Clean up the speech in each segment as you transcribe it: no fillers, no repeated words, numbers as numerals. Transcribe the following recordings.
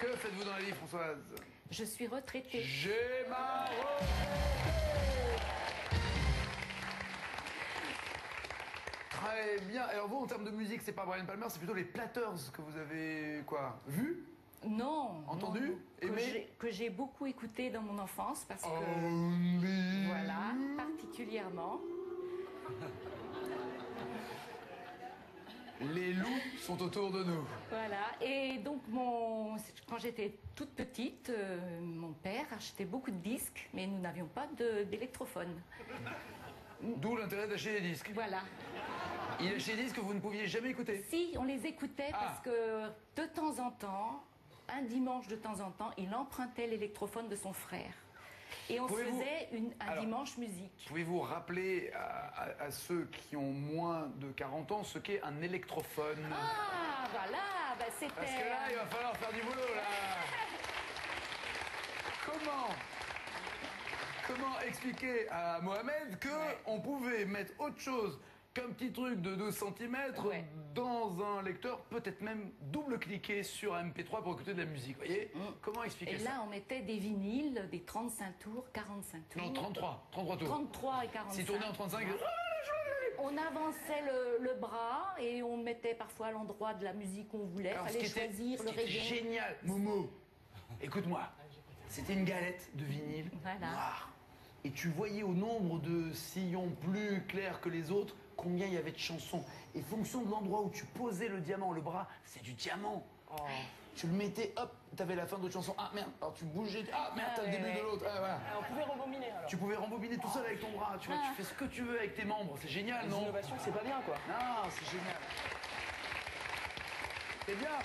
Que faites-vous dans la vie, Françoise? Je suis retraitée. J'ai ma retraite. Très bien. Alors vous, en termes de musique, c'est pas Brian Palmer, c'est plutôt les Platters que vous avez, quoi, vu? Non. Entendu? Non, non. Aimé? Que j'ai beaucoup écouté dans mon enfance parce que... Only Voilà, particulièrement. Les loups sont autour de nous. Voilà. Et donc, quand j'étais toute petite, mon père achetait beaucoup de disques, mais nous n'avions pas d'électrophone. D'où l'intérêt d'acheter des disques. Voilà. Il achetait des disques que vous ne pouviez jamais écouter. Si, on les écoutait Ah. parce que de temps en temps, un dimanche de temps en temps, il empruntait l'électrophone de son frère. Et on Pouvez-vous- faisait un Alors, dimanche musique. Pouvez-vous rappeler à ceux qui ont moins de 40 ans ce qu'est un électrophone? Ah, voilà, bah, c'était... Parce que là, il va falloir faire du boulot, là. Comment expliquer à Mohamed que on pouvait mettre autre chose qu'un petit truc de 12 cm Ouais. dans un lecteur, peut-être même double-cliquer sur un MP3 pour écouter de la musique, vous voyez? Comment expliquer Et ça? là, on mettait des vinyles, des 35 tours, 45 tours. Non, 33 tours. 33 et 45. Si tourné en 35, On avançait le bras et on mettait parfois à l'endroit de la musique qu'on voulait. Il alors, fallait choisir le ce qui était reggae. génial, Momo, écoute-moi, c'était une galette de vinyle Voilà. noir. Et tu voyais au nombre de sillons plus clairs que les autres combien il y avait de chansons. Et fonction de l'endroit où tu posais le diamant, le bras, c'est du diamant. Tu le mettais, hop, t'avais la fin de l'autre chanson. Ah merde, alors tu bougeais, ah merde, t'as le début de l'autre. Ah, voilà. On pouvait rebobiner alors. Tu pouvais rembobiner tout seul avec ton bras. Tu vois, tu fais ce que tu veux avec tes membres. C'est génial, Les non? innovations, c'est pas bien quoi. Non, c'est génial. C'est bien.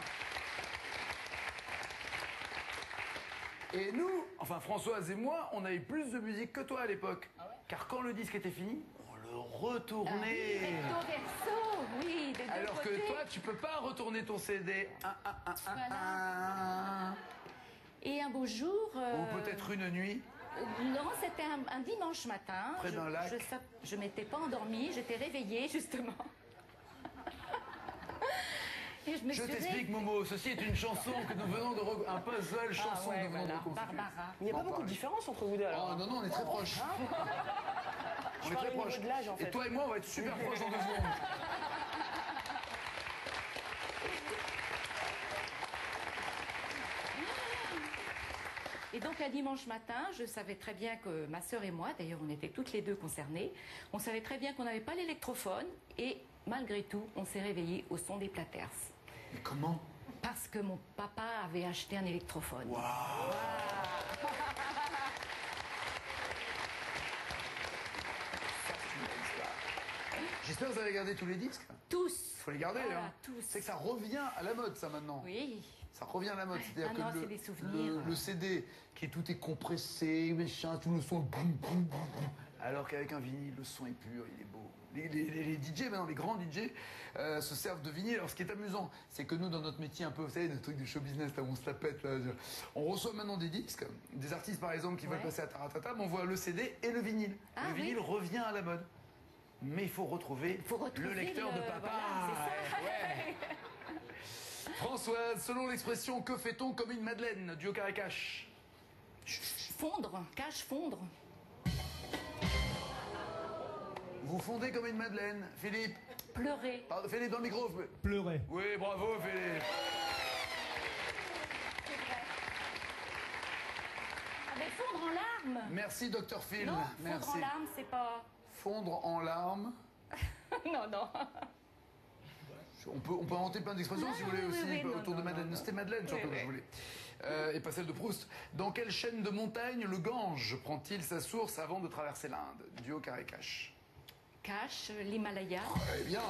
Et nous, enfin Françoise et moi, on avait plus de musique que toi à l'époque. Car quand le disque était fini, on le retournait. Recto verso, oui, des deux Alors côtés. que toi, tu peux pas retourner ton CD. Voilà. Et un beau jour... Ou peut-être une nuit. Non, c'était un dimanche matin. Près d'un lac. Je m'étais pas endormie, j'étais réveillée justement. Et je me Je suis t'explique, Momo, ceci est une chanson que nous venons de... Un puzzle chanson ouais, que nous venons voilà, de reconstituer. Barbara. Il n'y a pas Bon, beaucoup de pareil. différence entre vous deux alors. Oh non, non, on est très proches. On est parlais très au niveau proches. de l'âge, en Et fait. toi et moi, on va être super proches dans 2 secondes. Et donc un dimanche matin, je savais très bien que ma sœur et moi, d'ailleurs on était toutes les deux concernées, on savait très bien qu'on n'avait pas l'électrophone et malgré tout, on s'est réveillés au son des Platters. Mais comment? Parce que mon papa avait acheté un électrophone. J'espère que vous avez gardé tous les disques. Tous. Faut les garder, Voilà, hein. tous. C'est que ça revient à la mode, ça, maintenant. Oui. Ça revient à la mode. C'est-à-dire Ah non, que c'est des souvenirs. le CD, qui est tout est compressé, machin, tout le son est boum, boum, boum, boum. Alors qu'avec un vinyle, le son est pur, il est beau. Les DJ, maintenant, les grands DJ, se servent de vinyle. Alors, ce qui est amusant, c'est que nous, dans notre métier, un peu, vous savez, des trucs de show business, là où on se la pète, là, on reçoit maintenant des disques, des artistes, par exemple, qui veulent Ouais. passer à Taratata, on voit le CD et le vinyle. Ah, le vinyle oui. revient à la mode. Mais il faut retrouver, le lecteur de papa. Voilà, c'est ça. Ouais. Françoise, selon l'expression, que fait-on comme une madeleine? Duo carré cash. Fondre, cache fondre. Vous fondez comme une madeleine. Philippe, Pleurer. pardon, Philippe dans le micro. Pleurer. Oui, bravo Philippe. Ah mais fondre en larmes. Merci Docteur Phil. Non, Merci. fondre en larmes, c'est pas... Fondre en larmes. non, non. On peut inventer plein d'expressions Non, si vous voulez oui, aussi oui, oui, autour non, de Madeleine. non. C'était Madeleine surtout Oui, que je oui. voulais. Et pas celle de Proust. Dans quelle chaîne de montagne le Gange prend-il sa source avant de traverser l'Inde? Duo carré cash. Cache, l'Himalaya. Très bien.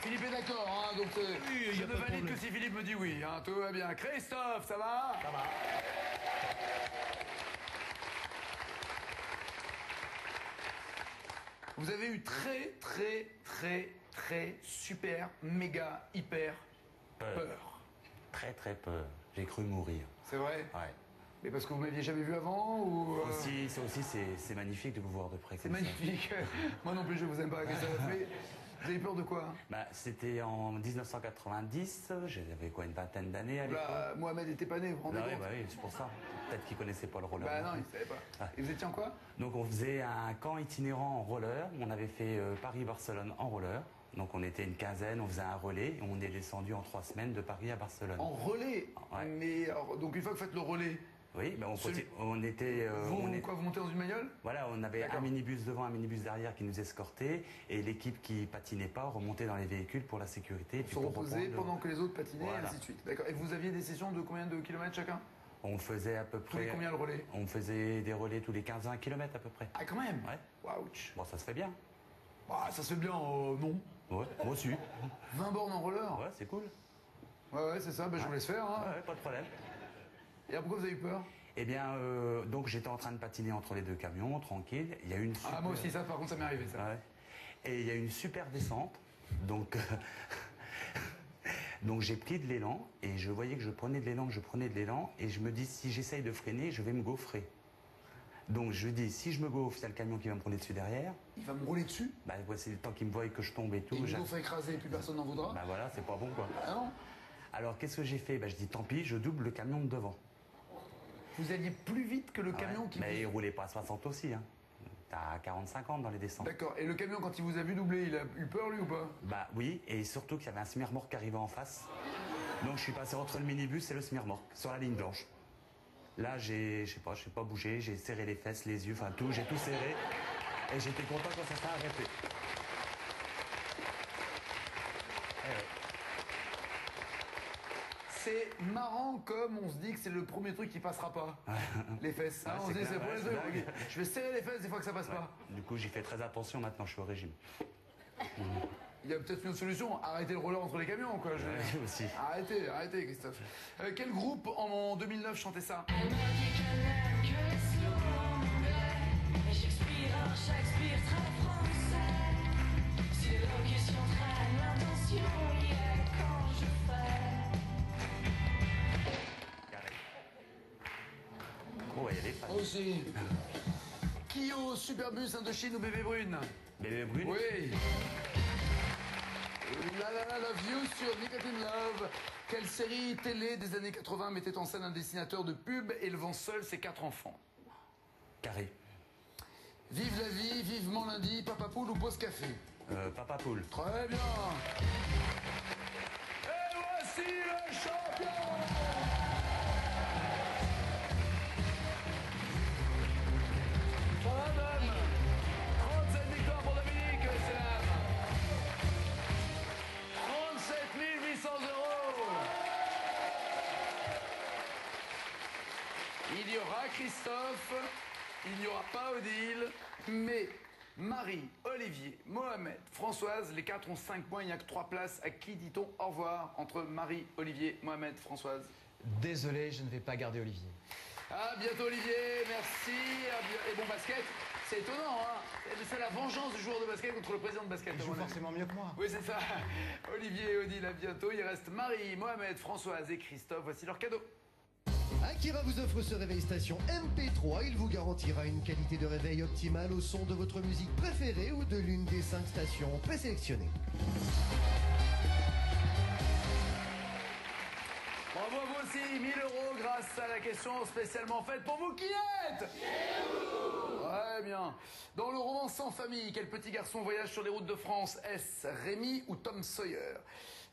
Philippe est d'accord, hein, donc Oui, y je a ne pas de valide problème. que si Philippe me dit oui. Hein, tout va bien. Christophe, ça va? Ça va. Vous avez eu très super méga hyper peur. Très très peur. J'ai cru mourir. C'est vrai? Ouais. Mais parce que vous m'aviez jamais vu avant ou C'est magnifique de vous voir de près. C'est comme ça. magnifique. Moi non plus je vous aime pas. Christophe. Mais Vous avez peur de quoi? Bah, c'était en 1990, j'avais quoi, une vingtaine d'années à l'époque. Là, Mohamed était pas né, vous vous rendez compte? Bah oui, c'est pour ça. Peut-être qu'il connaissait pas le roller. Bah non, il savait pas. Ah. Et vous étiez en quoi? Donc on faisait un camp itinérant en roller. On avait fait Paris-Barcelone en roller. Donc on était une quinzaine, on faisait un relais et on est descendu en 3 semaines de Paris à Barcelone. En relais? Ouais. Mais alors, donc une fois que vous faites le relais, Oui, ben Celui- on était... vous montez dans une bagnole? Voilà, on avait D'accord. un minibus devant, un minibus derrière qui nous escortait et l'équipe qui patinait pas remontait dans les véhicules pour la sécurité. Et puis Se pour reposer reprendre le- pendant que les autres patinaient, et Voilà. ainsi de suite. D'accord. Et vous aviez des sessions de combien de kilomètres chacun? On faisait à peu Tous les près... combien le relais? On faisait des relais tous les 15-20 km à peu près. Ah, quand même? Ouais. Waouh. Bon, ça se fait bien. Bah, ça se fait bien, non. Ouais, moi aussi. 20 bornes en roller? Ouais, c'est cool. Ouais, c'est ça, bah, je vous laisse faire. Hein. Ouais, pas de problème. Et pourquoi vous avez eu peur? Eh bien, donc j'étais en train de patiner entre les deux camions, tranquille. Il y a eu une super... Ah, moi aussi, ça, par contre, ça m'est arrivé, ça. Ouais. Et il y a eu une super descente. Donc, donc j'ai pris de l'élan et je voyais que je prenais de l'élan, et je me dis si j'essaye de freiner, je vais me gaufrer. Donc je dis si je me gaufre, il y a le camion qui va me rouler dessus derrière. Il va me rouler dessus? Bah c'est le temps qu'il me voie et que je tombe et tout. Et il vous fait écraser et plus personne n'en voudra? Bah voilà, c'est pas bon quoi. Ah non? Alors qu'est-ce que j'ai fait? Bah je dis tant pis, je double le camion de devant. Vous alliez plus vite que le camion qui... Mais il roulait pas à 60 aussi. Hein. T'as 40-50 dans les descentes. D'accord. Et le camion, quand il vous a vu doubler, il a eu peur, lui, ou pas? Bah oui, et surtout qu'il y avait un semi-remorque qui arrivait en face. Donc je suis passé entre le minibus et le semi-remorque, sur la ligne blanche. Là, je sais pas bougé, j'ai serré les fesses, les yeux, enfin tout, j'ai tout serré. Et j'étais content quand ça s'est arrêté. Eh ouais. C'est marrant comme on se dit que c'est le premier truc qui passera pas. Les fesses. Hein, Ouais, on se c'est dit c'est clair, le ouais, premier c'est truc. dingue. Je vais serrer les fesses des fois que ça passe pas. Du coup, j'y fais très attention maintenant, je suis au régime. Il y a peut-être une autre solution, arrêter le roller entre les camions, quoi. je veux dire. Ouais, aussi. Arrêtez, Christophe. Quel groupe en 2009 chantait ça? Elle m'a dit qu'elle n'aime que les slow anglais. Et Shakespeare très français. Si l'élocution traîne, l'intention y est quand je fais. Carré. Oh, il y a des fans. Aussi. Kyo, Superbus, Indochine ou Bébé Brune? Bébé Brune. Oui. La la la Love You sur Nicotine Love. Quelle série télé des années 80 mettait en scène un dessinateur de pub élevant seul ses 4 enfants? Carré. Vive la vie, vivement lundi, Papa Poule ou Pause Café? Papa Poule. Très bien. Et voici le champion. Pour un homme, 37 victoires pour Dominique, c'est l'âme. 37 800 euros. Il y aura Christophe, il n'y aura pas Odile, mais Marie, Olivier, Mohamed, Françoise, les 4 ont 5 points, il n'y a que 3 places. À qui dit-on au revoir entre Marie, Olivier, Mohamed, Françoise? Désolé, je ne vais pas garder Olivier. À bientôt Olivier, merci. Et bon basket, c'est étonnant, hein. C'est la vengeance du joueur de basket contre le président de basket. Il joue forcément mieux que moi. Oui, c'est ça. Olivier et Odile, à bientôt. Il reste Marie, Mohamed, Françoise et Christophe. Voici leur cadeau. Akira vous offre ce réveil station MP3. Il vous garantira une qualité de réveil optimale au son de votre musique préférée ou de l'une des 5 stations présélectionnées. Bravo à vous aussi, 1000 euros grâce à la question spécialement faite pour vous qui êtes. Très bien. Dans le roman Sans famille, quel petit garçon voyage sur les routes de France? Est-ce Rémi ou Tom Sawyer?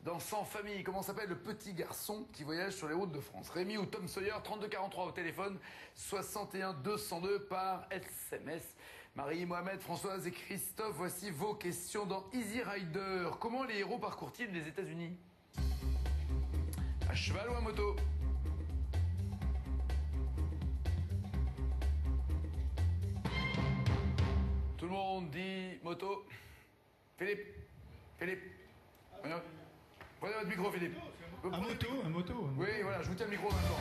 Dans Sans famille, comment s'appelle le petit garçon qui voyage sur les routes de France? Rémi ou Tom Sawyer? 3243 au téléphone, 61 202 par SMS. Marie, Mohamed, Françoise et Christophe, voici vos questions dans Easy Rider. Comment les héros parcourent-ils les États-Unis? À cheval ou à moto? Tout le monde dit moto. Philippe. Prenez votre micro, Philippe. Un moto. Oui, voilà, je vous tiens le micro maintenant.